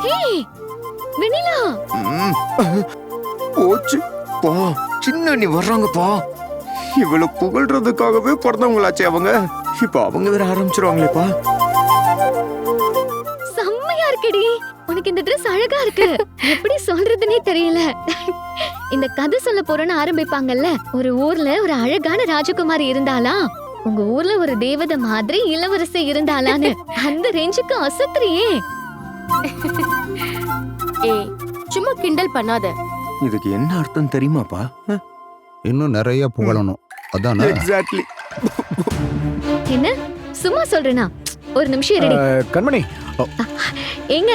ஹே வெண்ணிலா, போச்சு பா, சின்ன நீ வர்றாங்கப்பா. இவ்வளவு புகழ்றதுக்காகவே பிறந்தவங்களாச்சே அவங்க. இப்ப அவங்க வேற ஆரம்பிச்சிருவாங்களேப்பா. செம்மையா இருக்குடி. உனக்கு இந்த Dress அழகா இருக்கு. எப்படி சொல்றதுன்னே தெரியல. இந்த கதை சொல்ல போறேன்னு ஆரம்பிப்பாங்கல்ல, ஒரு ஊர்ல ஒரு அழகான ராஜகுமாரி இருந்தாளா, உங்க ஊர்ல ஒரு தேவதை மாதிரி இளவரசி இருந்தாளான்னு அந்த ரேஞ்சுக்கு அசத்துறியே. ஏய், சும்மா கிண்டல் பண்ணாத. இதுக்கு என்ன அர்த்தம் தெரியுமாப்பா? இன்னும் நிறைய புகழணும், அதானே? எக்ஸாக்ட்லி. என்ன சும்மா சொல்றேனா? ஒரு நிமிஷம் இருடி. கண்மணி, ஏங்க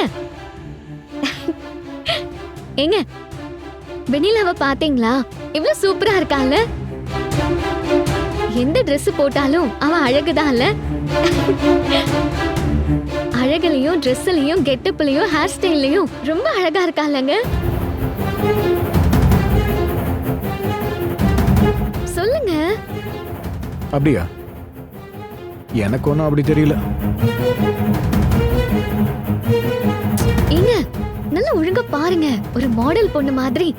ஏங்க, வெண்ணிலாவை பாத்தீங்களா? இவ்வளவு சூப்பரா இருக்கால. எந்த Dress போட்டாலும் அவ அழகுதான்ல. அழகுலயும் ட்ரெஸ்லயும் கெட்டப்லயும் ஹேர் ஸ்டைல்லயும் ரொம்ப அழகா இருக்காலங்க. சொல்லுங்க. அப்படியா? எனக்கு ஒன்றும் அப்படி தெரியல. ஏங்க, நல்லா ஒழுங்கா பாருங்க. ஒரு மாடல் பொண்ணு மாதிரி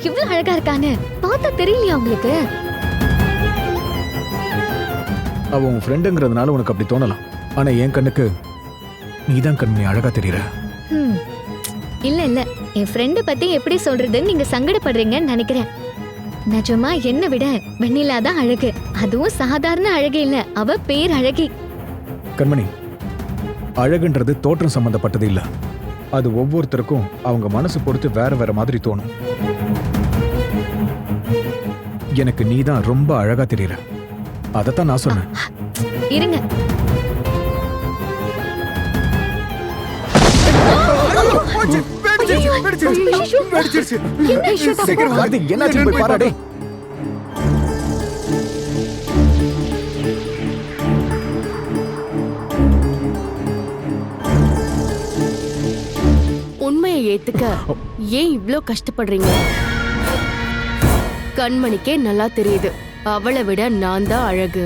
இவ்வளவு அழகா இருக்கான்னு பார்த்தா தெரியலையா உங்களுக்கு? அவ உன் ஃப்ரெண்டுங்கிறதுனால உனக்கு அப்படி தோணலாம். ஆனா என் கண்ணுக்கு நீதான் கண்மணி அழகா தெரியற. இல்ல இல்ல, என் ஃப்ரெண்ட பத்தி எப்படி சொல்றதுன்னு நீங்க சங்கடப்படுறீங்கன்னு நினைக்கிறேன். நிஜமா என்ன விட வெண்ணிலா தான் அழகு. அதுவும் சாதாரண அழகு இல்ல, அவ பேர் அழகி. கண்மணி, அழகுன்றது தோற்றம் சம்பந்தப்பட்டது இல்ல. அது ஒவ்வொருத்தருக்கும் அவங்க மனசு பொறுத்து வேற வேற மாதிரி தோணும். எனக்கு நீதான் ரொம்ப அழகா தெரியற. அதத்தான் நான் சொன்னேன். இருங்க. என்னாச்சு போய் பாராடே. உண்மையை ஏத்துக்க ஏன் இவ்ளோ கஷ்டப்படுறீங்க? கண்மணிக்கே நல்லா தெரியுது, அவளை விட நான் தான் அழகு,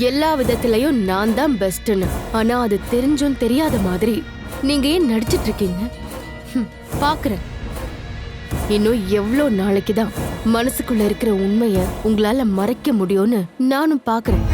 எல்லா விதத்திலையும் நான் தான் பெஸ்ட்னு. ஆனா அது தெரிஞ்சும் தெரியாத மாதிரி நீங்க ஏன் நடிச்சிட்டு இருக்கீங்க? பாக்குறேன். இன்னும் எவ்வளோ நாளைக்கு தான் மனசுக்குள்ள இருக்கிற உண்மைய உங்களால மறைக்க முடியும்னு நானும் பாக்குறேன்.